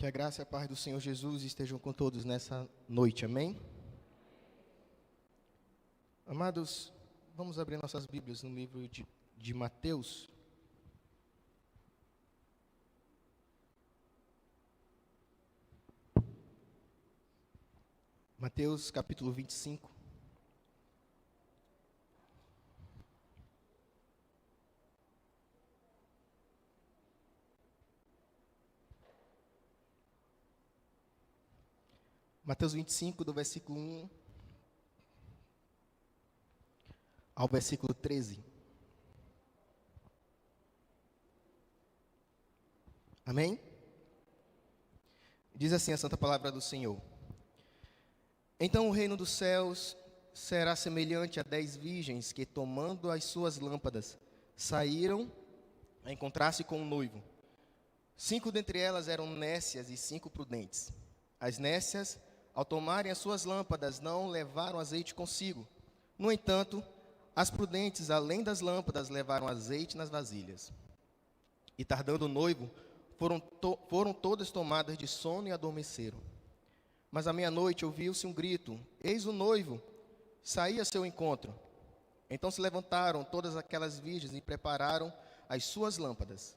Que a graça e a paz do Senhor Jesus estejam com todos nessa noite, amém? Amados, vamos abrir nossas Bíblias no livro de Mateus. Mateus capítulo 25. Mateus 25, do versículo 1 ao versículo 13. Amém? Diz assim a santa palavra do Senhor. Então o reino dos céus será semelhante a 10 virgens que, tomando as suas lâmpadas, saíram a encontrar-se com o noivo. 5 dentre elas eram nécias e 5 prudentes. As nécias, ao tomarem as suas lâmpadas, não levaram azeite consigo. No entanto, as prudentes, além das lâmpadas, levaram azeite nas vasilhas. E tardando o noivo, foram todas tomadas de sono e adormeceram. Mas à meia-noite ouviu-se um grito: eis o noivo, saí a seu encontro. Então se levantaram todas aquelas virgens e prepararam as suas lâmpadas.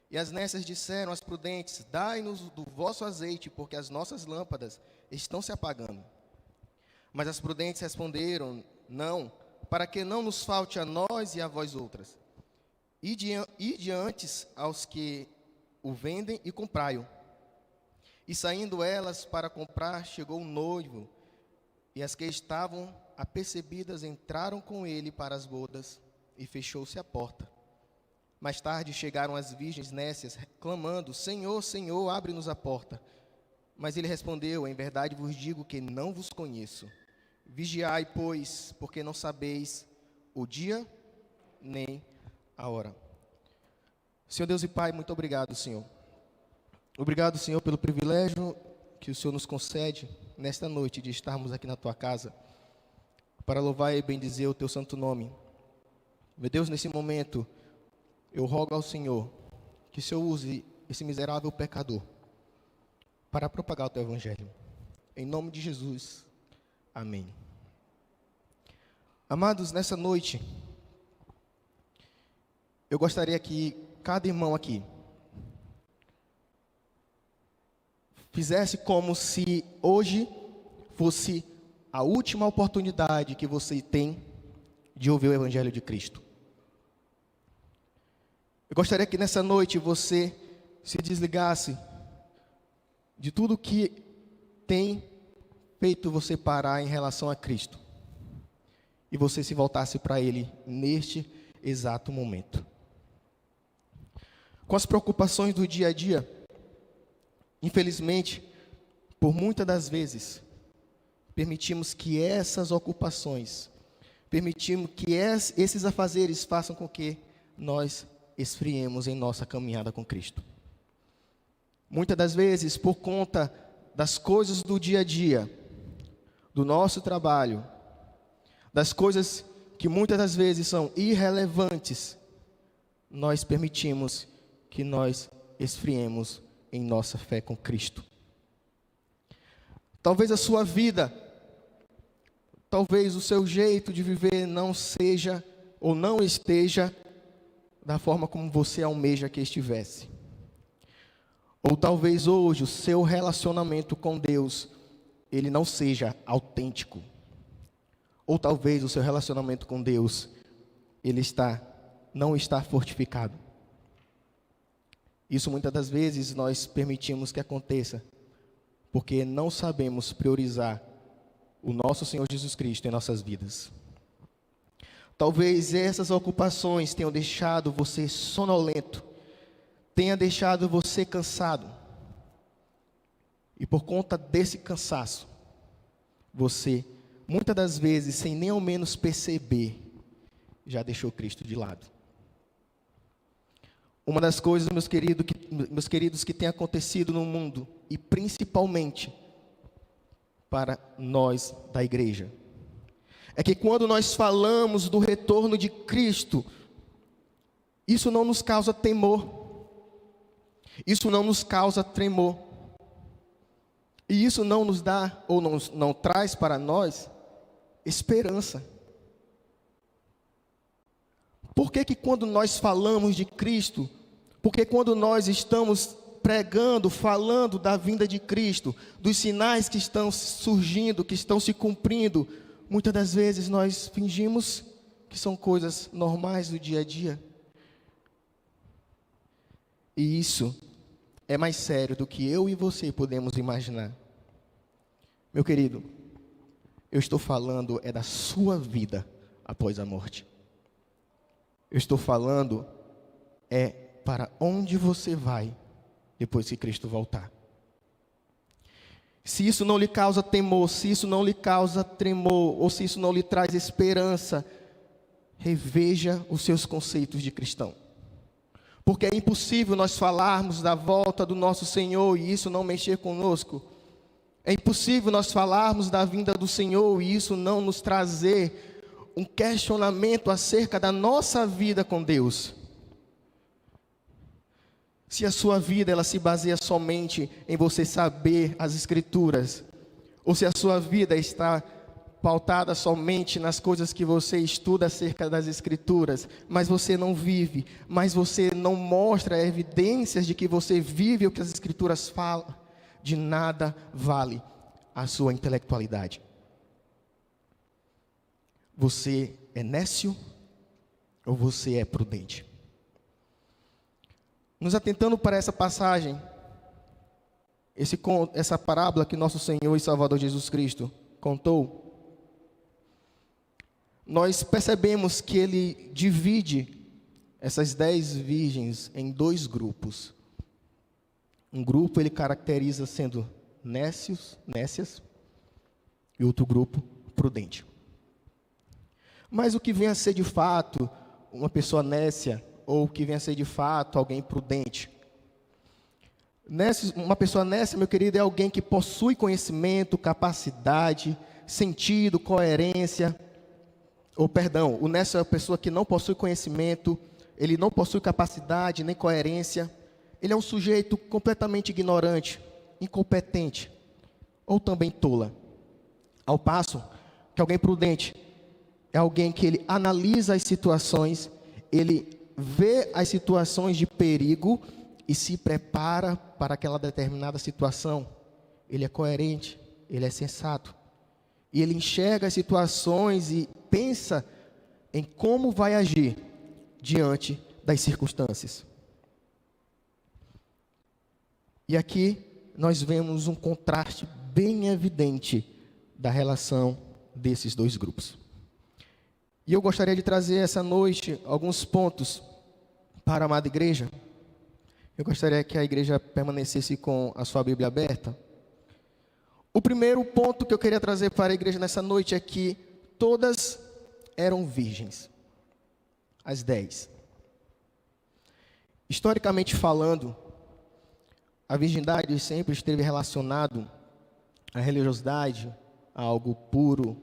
E as nécias disseram às prudentes: dai-nos do vosso azeite, porque as nossas lâmpadas estão se apagando. Mas as prudentes responderam: não, para que não nos falte a nós e a vós outras. Ide antes aos que o vendem e comprai-o. E saindo elas para comprar, chegou o noivo, e as que estavam apercebidas entraram com ele para as bodas, e fechou-se a porta. Mais tarde chegaram as virgens nécias, clamando: Senhor, Senhor, abre-nos a porta. Mas ele respondeu: em verdade vos digo que não vos conheço. Vigiai, pois, porque não sabeis o dia nem a hora. Senhor Deus e Pai, muito obrigado, Senhor. Obrigado, Senhor, pelo privilégio que o Senhor nos concede nesta noite de estarmos aqui na Tua casa para louvar e bendizer o Teu santo nome. Meu Deus, nesse momento, eu rogo ao Senhor que o Senhor use esse miserável pecador para propagar o Teu Evangelho. Em nome de Jesus, amém. Amados, nessa noite, eu gostaria que cada irmão aqui fizesse como se hoje fosse a última oportunidade que você tem de ouvir o Evangelho de Cristo. Eu gostaria que nessa noite você se desligasse de tudo que tem feito você parar em relação a Cristo e você se voltasse para Ele neste exato momento. Com as preocupações do dia a dia, infelizmente, por muitas das vezes, permitimos que essas ocupações, permitimos que esses afazeres façam com que nós esfriemos em nossa caminhada com Cristo. Muitas das vezes, por conta das coisas do dia a dia, do nosso trabalho, das coisas que muitas das vezes são irrelevantes, nós permitimos que nós esfriemos em nossa fé com Cristo. Talvez a sua vida, talvez o seu jeito de viver não seja ou não esteja da forma como você almeja que estivesse. Ou talvez hoje o seu relacionamento com Deus, ele não seja autêntico. Ou talvez o seu relacionamento com Deus, ele não está fortificado. Isso muitas das vezes nós permitimos que aconteça, porque não sabemos priorizar o nosso Senhor Jesus Cristo em nossas vidas. Talvez essas ocupações tenham deixado você sonolento, tenha deixado você cansado. E por conta desse cansaço, você, muitas das vezes, sem nem ao menos perceber, já deixou Cristo de lado. Uma das coisas, meus queridos, que tem acontecido no mundo, e principalmente para nós da igreja, é que quando nós falamos do retorno de Cristo, isso não nos causa temor, isso não nos causa tremor. E isso não nos dá, ou não traz para nós, esperança. Por que que quando nós falamos de Cristo, porque quando nós estamos pregando, falando da vinda de Cristo, dos sinais que estão surgindo, que estão se cumprindo, muitas das vezes nós fingimos que são coisas normais do dia a dia? E isso é mais sério do que eu e você podemos imaginar. Meu querido, eu estou falando é da sua vida após a morte. Eu estou falando é para onde você vai depois que Cristo voltar. Se isso não lhe causa temor, se isso não lhe causa tremor, ou se isso não lhe traz esperança, reveja os seus conceitos de cristão. Porque é impossível nós falarmos da volta do nosso Senhor e isso não mexer conosco. É impossível nós falarmos da vinda do Senhor e isso não nos trazer um questionamento acerca da nossa vida com Deus. Se a sua vida ela se baseia somente em você saber as Escrituras, ou se a sua vida está pautada somente nas coisas que você estuda acerca das Escrituras, mas você não vive, mas você não mostra evidências de que você vive o que as Escrituras falam, de nada vale a sua intelectualidade. Você é nécio ou você é prudente? Nos atentando para essa passagem, essa parábola que nosso Senhor e Salvador Jesus Cristo contou, nós percebemos que ele divide essas 10 virgens em 2 grupos. Um grupo ele caracteriza sendo nécias, e outro grupo prudente. Mas o que vem a ser de fato uma pessoa nécia, ou o que vem a ser de fato alguém prudente? Uma pessoa nécia, meu querido, é alguém que possui conhecimento, capacidade, sentido, coerência. O nécio é a pessoa que não possui conhecimento, ele não possui capacidade nem coerência. Ele é um sujeito completamente ignorante, incompetente, ou também tola. Ao passo que alguém prudente é alguém que ele analisa as situações, ele vê as situações de perigo e se prepara para aquela determinada situação. Ele é coerente, ele é sensato. E ele enxerga as situações e pensa em como vai agir diante das circunstâncias. E aqui nós vemos um contraste bem evidente da relação desses 2 grupos. E eu gostaria de trazer essa noite alguns pontos para a amada igreja. Eu gostaria que a igreja permanecesse com a sua Bíblia aberta. O primeiro ponto que eu queria trazer para a igreja nessa noite é que todas eram virgens. As 10. Historicamente falando, a virgindade sempre esteve relacionado à religiosidade, a algo puro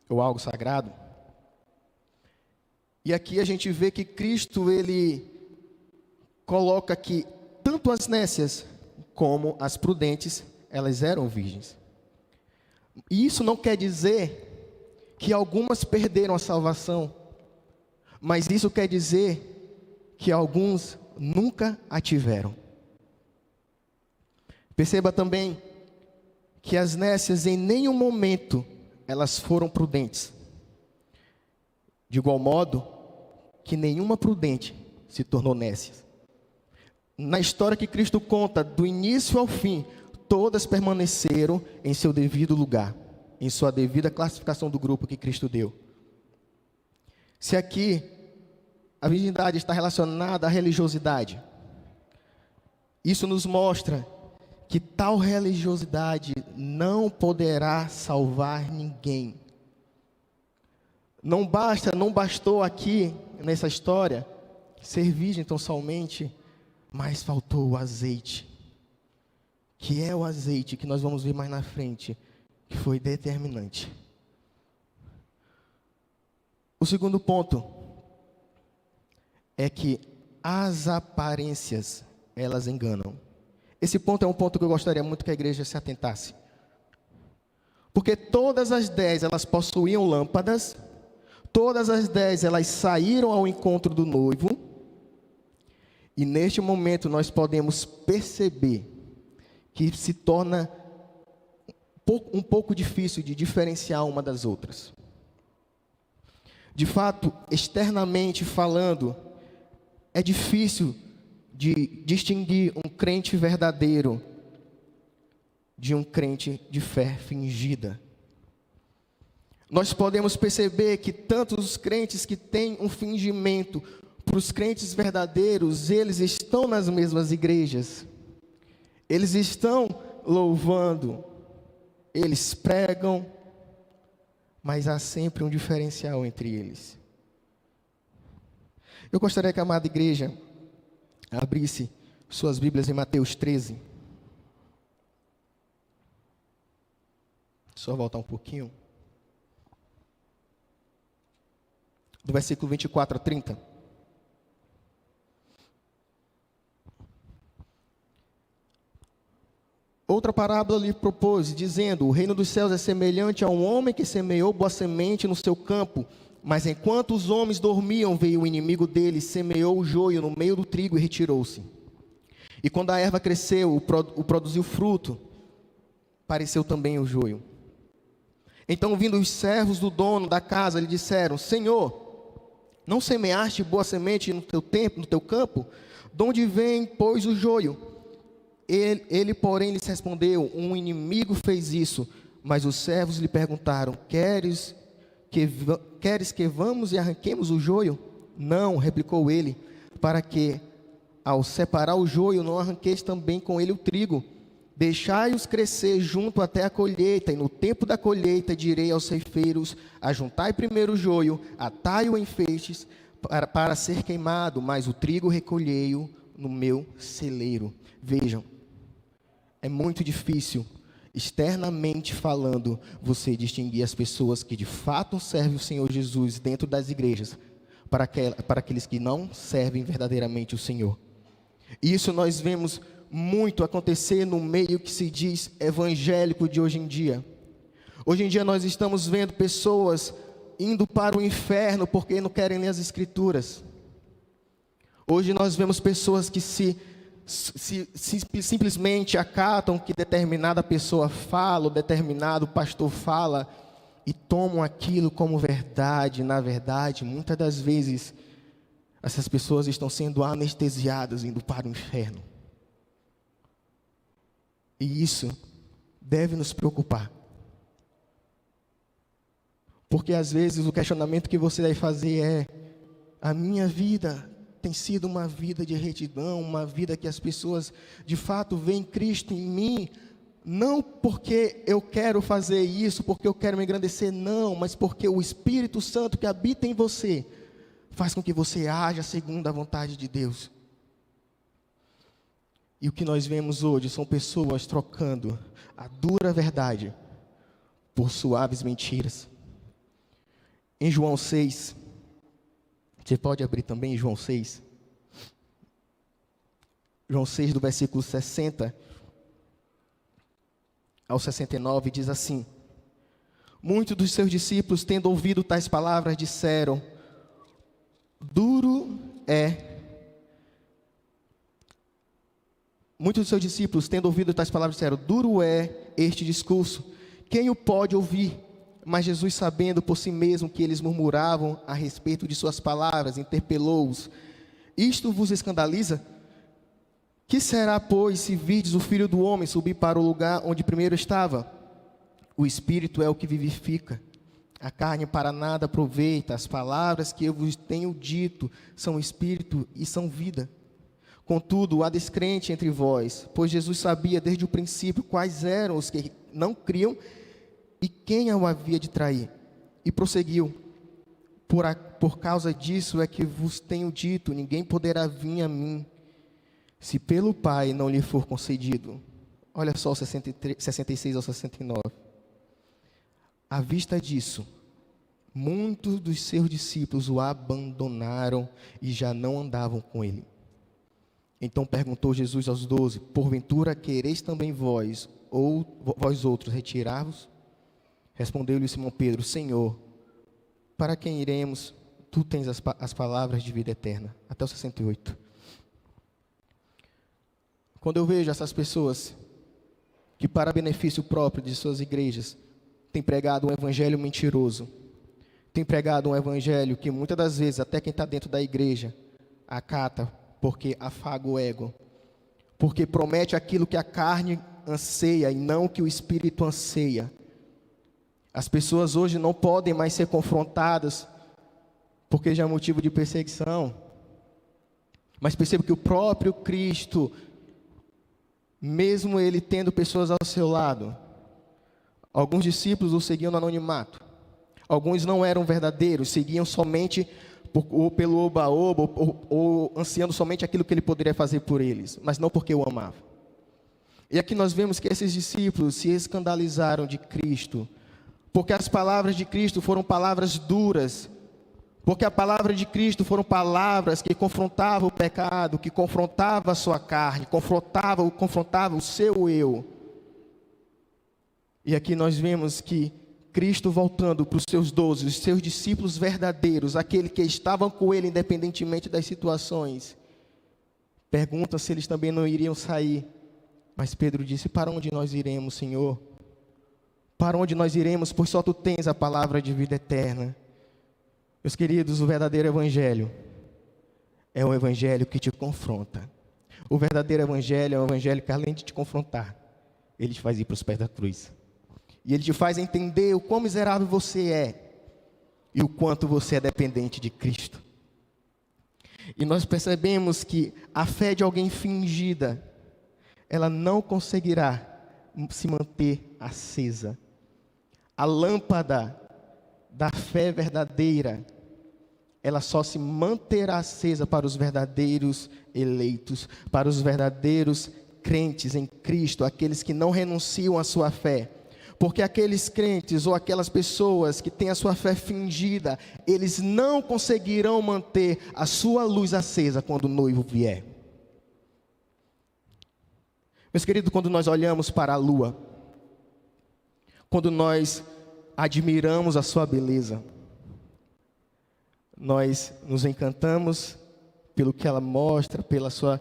ou algo sagrado. E aqui a gente vê que Cristo, ele coloca que tanto as nécias como as prudentes, elas eram virgens. E isso não quer dizer que algumas perderam a salvação, mas isso quer dizer que alguns nunca a tiveram. Perceba também que as nécias em nenhum momento elas foram prudentes. De igual modo que nenhuma prudente se tornou nécia. Na história que Cristo conta, do início ao fim, todas permaneceram em seu devido lugar, em sua devida classificação do grupo que Cristo deu. Se aqui a virgindade está relacionada à religiosidade, isso nos mostra que tal religiosidade não poderá salvar ninguém. Não bastou aqui, nessa história, ser virgem tão somente, mas faltou o azeite, que é o azeite que nós vamos ver mais na frente, que foi determinante. O segundo ponto é que as aparências, elas enganam. Esse ponto é um ponto que eu gostaria muito que a igreja se atentasse. Porque todas as 10 elas possuíam lâmpadas, todas as 10 elas saíram ao encontro do noivo, e neste momento nós podemos perceber que se torna um pouco difícil de diferenciar uma das outras. De fato, externamente falando, é difícil de distinguir um crente verdadeiro de um crente de fé fingida. Nós podemos perceber que tanto os crentes que têm um fingimento, para os crentes verdadeiros, eles estão nas mesmas igrejas, eles estão louvando, eles pregam, mas há sempre um diferencial entre eles. Eu gostaria que a amada igreja abrisse suas Bíblias em Mateus 13. Só voltar um pouquinho. Do versículo 24 a 30. Outra parábola lhe propôs, dizendo: o reino dos céus é semelhante a um homem que semeou boa semente no seu campo. Mas enquanto os homens dormiam, veio o inimigo deles, semeou o joio no meio do trigo e retirou-se. E quando a erva cresceu, produziu fruto, pareceu também o joio. Então, vindo os servos do dono da casa, lhe disseram: Senhor, não semeaste boa semente no teu campo? De onde vem, pois, o joio? Ele, porém, lhes respondeu: um inimigo fez isso. Mas os servos lhe perguntaram: Queres que vamos e arranquemos o joio? Não, replicou ele, para que, ao separar o joio, não arranqueis também com ele o trigo. Deixai-os crescer junto até a colheita, e no tempo da colheita direi aos ceifeiros: ajuntai primeiro o joio, atai-o em feixes, para ser queimado, mas o trigo recolhei-o no meu celeiro. Vejam, é muito difícil, externamente falando, você distinguir as pessoas que de fato servem o Senhor Jesus dentro das igrejas, para aqueles que não servem verdadeiramente o Senhor. Isso nós vemos muito acontecer no meio que se diz evangélico de hoje em dia. Hoje em dia nós estamos vendo pessoas indo para o inferno porque não querem ler as Escrituras. Hoje nós vemos pessoas que simplesmente acatam o que determinada pessoa fala, ou determinado pastor fala, e tomam aquilo como verdade. Na verdade, muitas das vezes, essas pessoas estão sendo anestesiadas, indo para o inferno. E isso deve nos preocupar. Porque às vezes o questionamento que você deve fazer é: a minha vida tem sido uma vida de retidão, uma vida que as pessoas de fato veem Cristo em mim, não porque eu quero fazer isso, porque eu quero me engrandecer, não, mas porque o Espírito Santo que habita em você faz com que você haja segundo a vontade de Deus. E o que nós vemos hoje são pessoas trocando a dura verdade por suaves mentiras. Em João 6, você pode abrir também João 6. João 6, do versículo 60 ao 69, diz assim: muitos dos seus discípulos, tendo ouvido tais palavras, disseram: Muitos dos seus discípulos, tendo ouvido tais palavras, disseram: duro é este discurso, quem o pode ouvir? Mas Jesus, sabendo por si mesmo que eles murmuravam a respeito de suas palavras, interpelou-os: isto vos escandaliza? Que será, pois, se virdes o Filho do Homem subir para o lugar onde primeiro estava? O Espírito é o que vivifica, a carne para nada aproveita. As palavras que eu vos tenho dito são Espírito e são vida. Contudo, há descrente entre vós, pois Jesus sabia desde o princípio quais eram os que não criam e quem o havia de trair. E prosseguiu: por causa disso é que vos tenho dito, ninguém poderá vir a mim, se pelo Pai não lhe for concedido. Olha só o 66 ao 69. À vista disso, muitos dos seus discípulos o abandonaram e já não andavam com ele. Então perguntou Jesus aos 12: porventura quereis também vós, ou vós outros, retirar-vos? Respondeu-lhe Simão Pedro: Senhor, para quem iremos? Tu tens as palavras de vida eterna. Até o 68. Quando eu vejo essas pessoas que, para benefício próprio de suas igrejas, têm pregado um evangelho mentiroso, têm pregado um evangelho que muitas das vezes até quem está dentro da igreja acata, porque afaga o ego, porque promete aquilo que a carne anseia e não o que o Espírito anseia. As pessoas hoje não podem mais ser confrontadas, porque já é motivo de perseguição. Mas perceba que o próprio Cristo, mesmo Ele tendo pessoas ao seu lado, alguns discípulos o seguiam no anonimato, alguns não eram verdadeiros, seguiam somente ou pelo oba-oba, ou ansiando somente aquilo que Ele poderia fazer por eles, mas não porque o amava. E aqui nós vemos que esses discípulos se escandalizaram de Cristo, porque as palavras de Cristo foram palavras duras, porque a palavra de Cristo foram palavras que confrontavam o pecado, que confrontavam a sua carne, confrontavam o seu eu. E aqui nós vemos que Cristo voltando para os seus 12, os seus discípulos verdadeiros, aqueles que estavam com Ele independentemente das situações, pergunta se eles também não iriam sair. Mas Pedro disse: para onde nós iremos, Senhor? Para onde nós iremos, pois só Tu tens a palavra de vida eterna. Meus queridos, o verdadeiro evangelho é um evangelho que te confronta. O verdadeiro evangelho é um evangelho que, além de te confrontar, ele te faz ir para os pés da cruz. E ele te faz entender o quão miserável você é e o quanto você é dependente de Cristo. E nós percebemos que a fé de alguém fingida, ela não conseguirá se manter acesa. A lâmpada da fé verdadeira, ela só se manterá acesa para os verdadeiros eleitos, para os verdadeiros crentes em Cristo, aqueles que não renunciam à sua fé. Porque aqueles crentes ou aquelas pessoas que têm a sua fé fingida, eles não conseguirão manter a sua luz acesa quando o noivo vier. Meus queridos, quando nós olhamos para a lua, quando nós admiramos a sua beleza, nós nos encantamos pelo que ela mostra, pela sua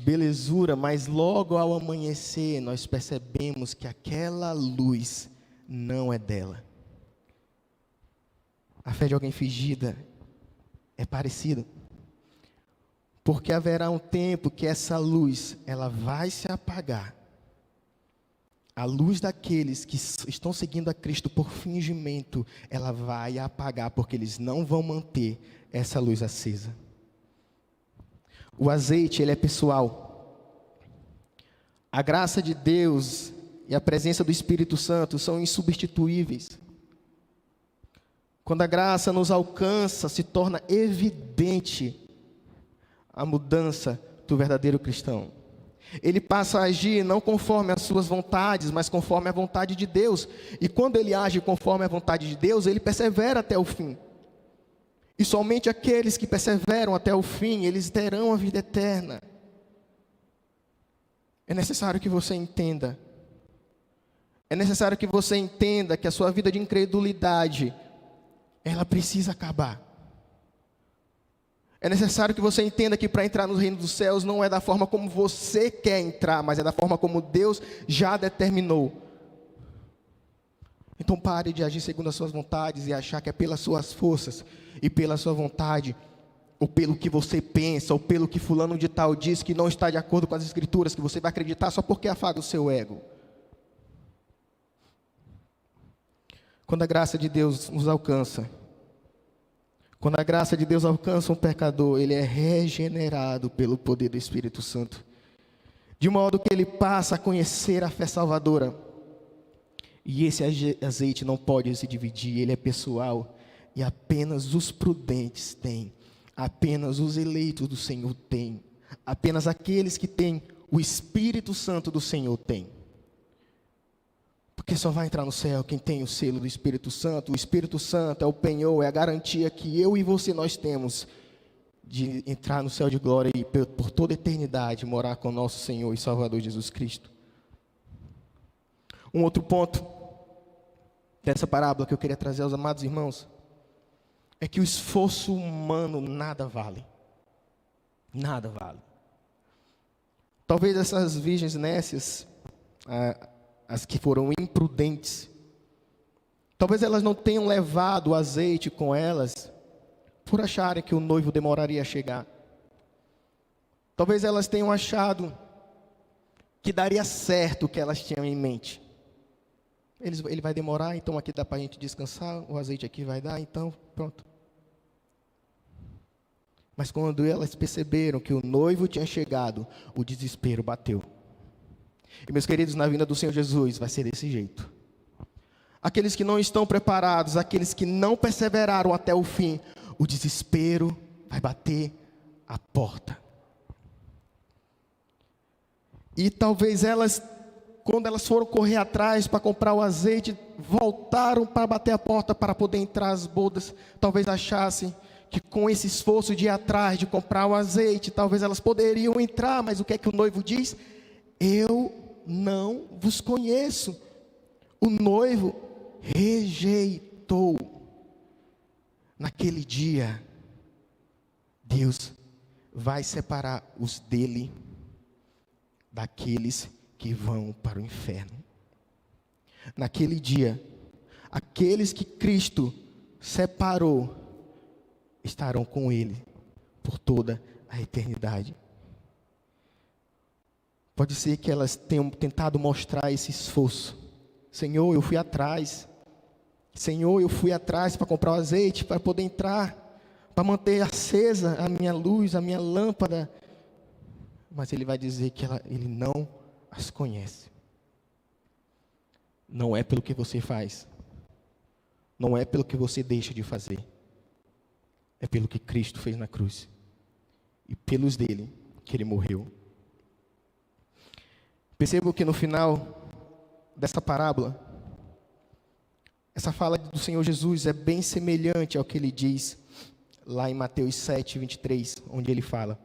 belezura, mas logo ao amanhecer nós percebemos que aquela luz não é dela. A fé de alguém fingida é parecida, porque haverá um tempo que essa luz, ela vai se apagar. A luz daqueles que estão seguindo a Cristo por fingimento, ela vai apagar, porque eles não vão manter essa luz acesa. O azeite, ele é pessoal. A graça de Deus e a presença do Espírito Santo são insubstituíveis. Quando a graça nos alcança, se torna evidente a mudança do verdadeiro cristão. Ele passa a agir não conforme as suas vontades, mas conforme a vontade de Deus. E quando ele age conforme a vontade de Deus, ele persevera até o fim. E somente aqueles que perseveram até o fim, eles terão a vida eterna. É necessário que você entenda. É necessário que você entenda que a sua vida de incredulidade, ela precisa acabar. É necessário que você entenda que para entrar no reino dos céus não é da forma como você quer entrar, mas é da forma como Deus já determinou. Então pare de agir segundo as suas vontades e achar que é pelas suas forças e pela sua vontade, ou pelo que você pensa, ou pelo que fulano de tal diz que não está de acordo com as escrituras, que você vai acreditar só porque afaga o seu ego. Quando a graça de Deus nos alcança, quando a graça de Deus alcança um pecador, ele é regenerado pelo poder do Espírito Santo, de modo que ele passa a conhecer a fé salvadora. E esse azeite não pode se dividir, ele é pessoal, e apenas os prudentes têm, apenas os eleitos do Senhor têm, apenas aqueles que têm o Espírito Santo do Senhor têm. Porque só vai entrar no céu quem tem o selo do Espírito Santo. O Espírito Santo é o penhor, é a garantia que eu e você nós temos de entrar no céu de glória e por toda a eternidade morar com nosso Senhor e Salvador Jesus Cristo. Um outro ponto dessa parábola que eu queria trazer aos amados irmãos é que o esforço humano nada vale. Nada vale. Talvez essas virgens nécias, as que foram imprudentes, talvez elas não tenham levado o azeite com elas por acharem que o noivo demoraria a chegar. Talvez elas tenham achado que daria certo o que elas tinham em mente. Ele vai demorar, então aqui dá para a gente descansar, o azeite aqui vai dar, então pronto. Mas quando elas perceberam que o noivo tinha chegado, o desespero bateu. E meus queridos, na vinda do Senhor Jesus vai ser desse jeito. Aqueles que não estão preparados, aqueles que não perseveraram até o fim, o desespero vai bater a porta. E talvez elas, quando elas foram correr atrás para comprar o azeite, voltaram para bater a porta para poder entrar às bodas. Talvez achassem que com esse esforço de ir atrás, de comprar o azeite, talvez elas poderiam entrar, mas o que é que o noivo diz? Eu não vos conheço. O noivo rejeitou. Naquele dia, Deus vai separar os dele daqueles que vão para o inferno. Naquele dia, aqueles que Cristo separou estarão com ele por toda a eternidade. Pode ser que elas tenham tentado mostrar esse esforço. Senhor, eu fui atrás. Senhor, eu fui atrás para comprar o azeite, para poder entrar, para manter acesa a minha luz, a minha lâmpada. Mas ele vai dizer que ele não as conhece. Não é pelo que você faz. Não é pelo que você deixa de fazer. É pelo que Cristo fez na cruz. E pelos dele que ele morreu. Percebo que no final dessa parábola, essa fala do Senhor Jesus é bem semelhante ao que ele diz lá em Mateus 7, 23, onde ele fala: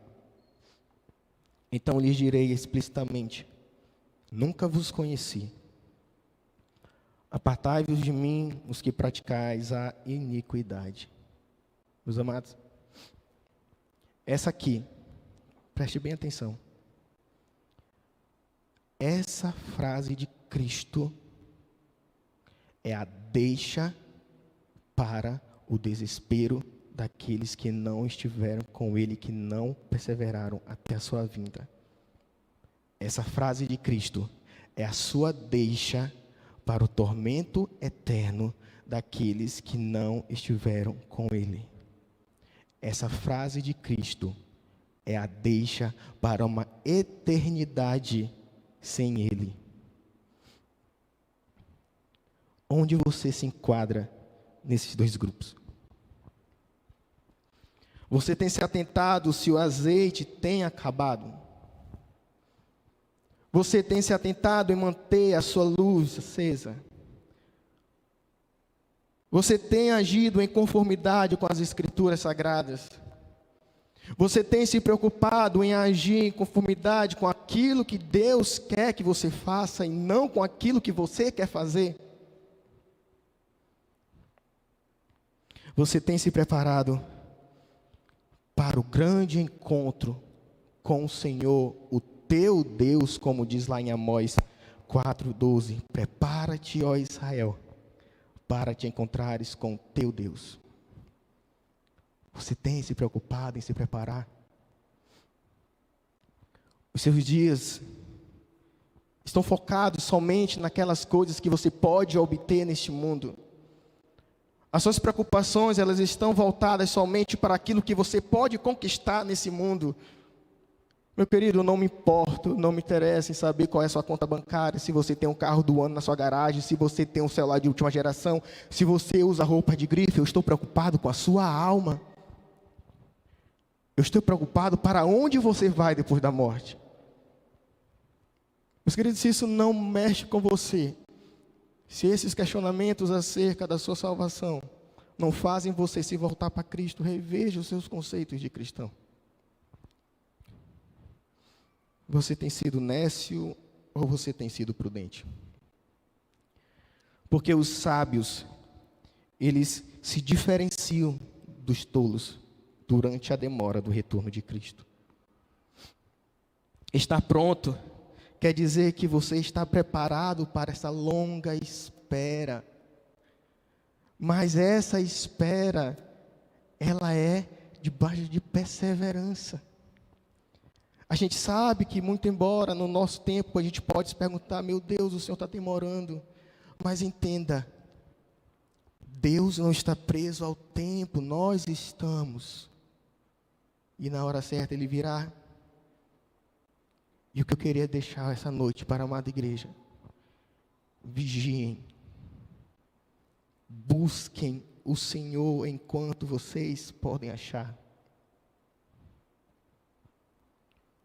então lhes direi explicitamente, nunca vos conheci. Apartai-vos de mim, os que praticais a iniquidade. Meus amados, essa aqui, preste bem atenção. Essa frase de Cristo é a deixa para o desespero daqueles que não estiveram com ele, que não perseveraram até a sua vinda. Essa frase de Cristo é a sua deixa para o tormento eterno daqueles que não estiveram com ele. Essa frase de Cristo é a deixa para uma eternidade sem ele. Onde você se enquadra nesses dois grupos? Você tem se atentado se o azeite tem acabado? Você tem se atentado em manter a sua luz acesa? Você tem agido em conformidade com as Escrituras Sagradas? Você tem se preocupado em agir em conformidade com aquilo que Deus quer que você faça e não com aquilo que você quer fazer? Você tem se preparado para o grande encontro com o Senhor, o teu Deus, como diz lá em Amós 4:12, prepara-te, ó Israel, para te encontrares com o teu Deus. Você tem se preocupado em se preparar? Os seus dias estão focados somente naquelas coisas que você pode obter neste mundo? As suas preocupações, elas estão voltadas somente para aquilo que você pode conquistar nesse mundo? Meu querido, não me importo, não me interessa em saber qual é a sua conta bancária, se você tem um carro do ano na sua garagem, se você tem um celular de última geração, se você usa roupa de grife. Eu estou preocupado com a sua alma. Eu estou preocupado para onde você vai depois da morte. Meus queridos, se isso não mexe com você, se esses questionamentos acerca da sua salvação não fazem você se voltar para Cristo. Reveja os seus conceitos de cristão. Você tem sido nécio ou você tem sido prudente? Porque os sábios, eles se diferenciam dos tolos durante a demora do retorno de Cristo. Estar pronto quer dizer que você está preparado para essa longa espera. Mas essa espera, ela é debaixo de perseverança. A gente sabe que, muito embora no nosso tempo a gente pode se perguntar, meu Deus, o Senhor está demorando. Mas entenda, Deus não está preso ao tempo, nós estamos. E na hora certa Ele virá. E o que eu queria deixar essa noite para a amada igreja: vigiem, busquem o Senhor enquanto vocês podem achar.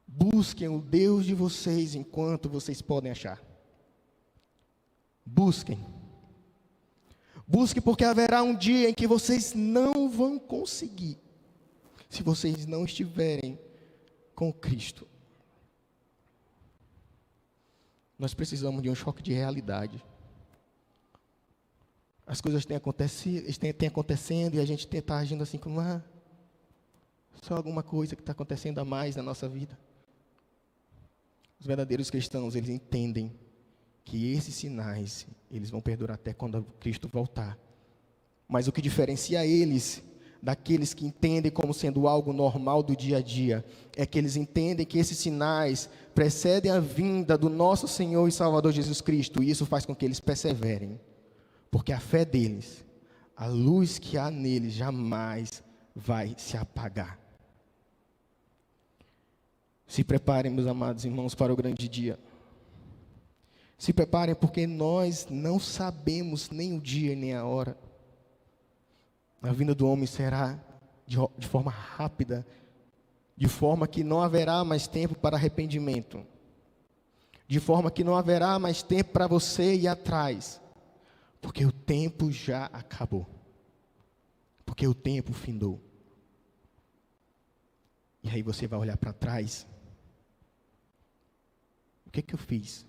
Busquem o Deus de vocês enquanto vocês podem achar. Busquem. Busquem, porque haverá um dia em que vocês não vão conseguir, se vocês não estiverem com Cristo. Nós precisamos de um choque de realidade. As coisas têm acontecendo e a gente está agindo assim como só alguma coisa que está acontecendo a mais na nossa vida. Os verdadeiros cristãos, eles entendem que esses sinais, eles vão perdurar até quando Cristo voltar. Mas o que diferencia eles daqueles que entendem como sendo algo normal do dia a dia, é que eles entendem que esses sinais precedem a vinda do nosso Senhor e Salvador Jesus Cristo, e isso faz com que eles perseverem, porque a fé deles, a luz que há neles, jamais vai se apagar. Se preparem, meus amados irmãos, para o grande dia. Se preparem, porque nós não sabemos nem o dia nem a hora. A vinda do homem será de forma rápida, de forma que não haverá mais tempo para arrependimento, de forma que não haverá mais tempo para você ir atrás, porque o tempo já acabou, porque o tempo findou. E aí você vai olhar para trás: o que eu fiz?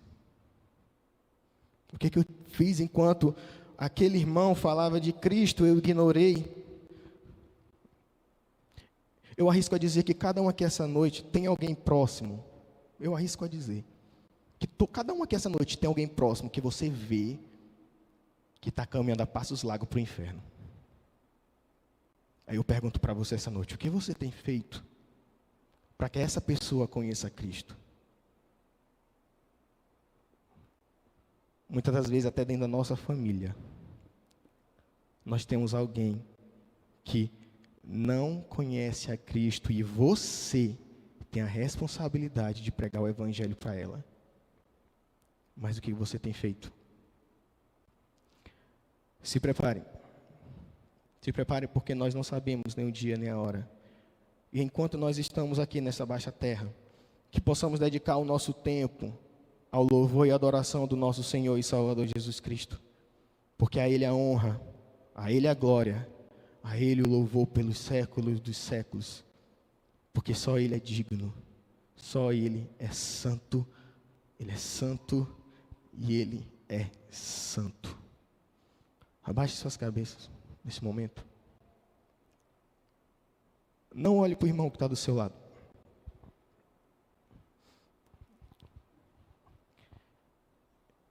O que eu fiz enquanto aquele irmão falava de Cristo, eu ignorei? Eu arrisco a dizer que cada um aqui essa noite tem alguém próximo. Eu arrisco a dizer que cada um aqui essa noite tem alguém próximo que você vê que está caminhando a passos largos para o inferno. Aí eu pergunto para você essa noite: o que você tem feito para que essa pessoa conheça Cristo? Muitas das vezes, até dentro da nossa família, nós temos alguém que não conhece a Cristo e você tem a responsabilidade de pregar o Evangelho para ela. Mas o que você tem feito? Se preparem. Se preparem, porque nós não sabemos nem o dia nem a hora. E enquanto nós estamos aqui nessa baixa terra, que possamos dedicar o nosso tempo ao louvor e adoração do nosso Senhor e Salvador Jesus Cristo, porque a Ele a honra, a Ele a glória, a Ele o louvor pelos séculos dos séculos, porque só Ele é digno, só Ele é santo e Ele é santo. Abaixe suas cabeças nesse momento. Não olhe para o irmão que está do seu lado.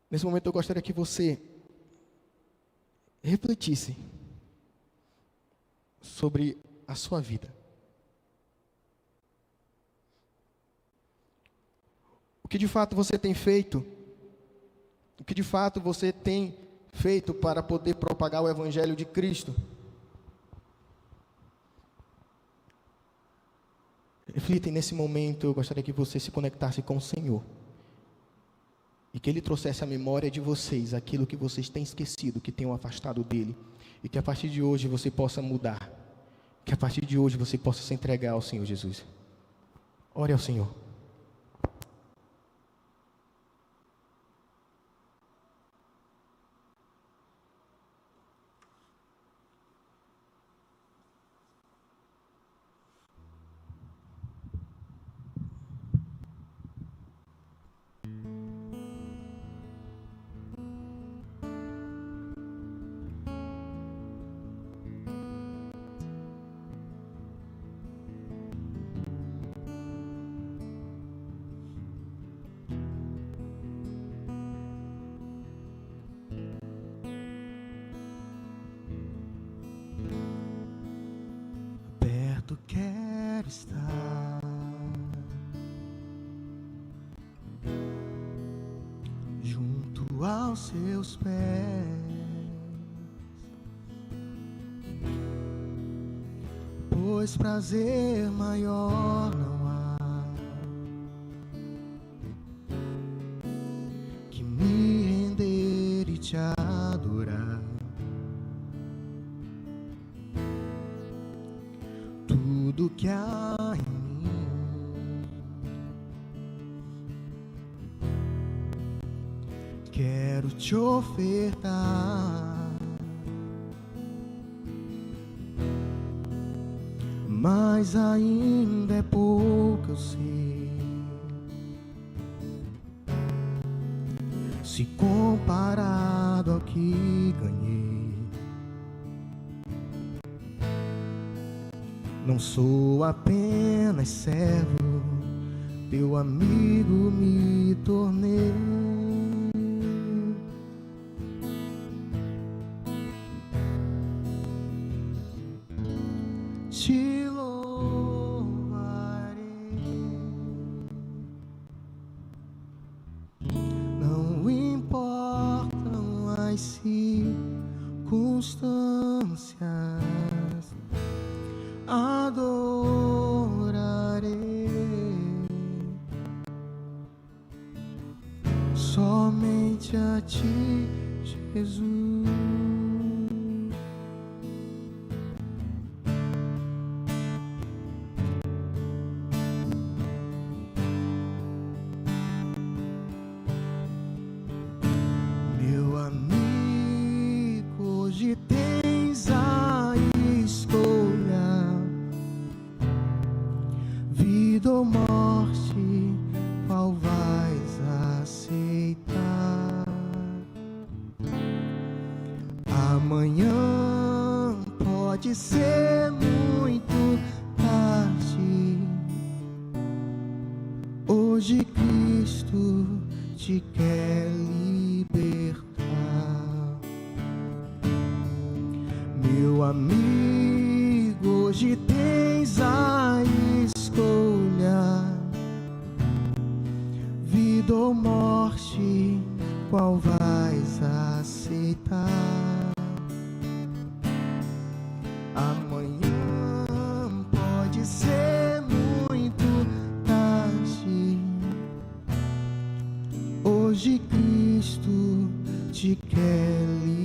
Nesse momento eu gostaria que você refletisse sobre a sua vida. O que de fato você tem feito? O que de fato você tem feito para poder propagar o Evangelho de Cristo? Reflita, e nesse momento eu gostaria que você se conectasse com o Senhor. E que Ele trouxesse à memória de vocês aquilo que vocês têm esquecido, que tenham afastado dEle. E que a partir de hoje você possa mudar. Que a partir de hoje você possa se entregar ao Senhor Jesus. Ore ao Senhor. Perto quero estar, junto aos seus pés, pois prazer maior não há que me render e te adorar. Tudo que há em mim quero te ofertar, mas ainda é pouco, eu sei, se comparado ao que ganhei. Não sou apenas servo, teu amigo me tornei. Te louvarei, não importam as circunstâncias, adorarei somente a ti, Jesus. Meu amigo, hoje tens a escolha, vida ou morte, qual vais aceitar? Amanhã pode ser muito tarde, hoje Cristo te quer libertar. Meu amigo, hoje tens a escolha, vida ou morte, qual vais aceitar? Amanhã pode ser muito tarde, hoje Cristo te quer livrar.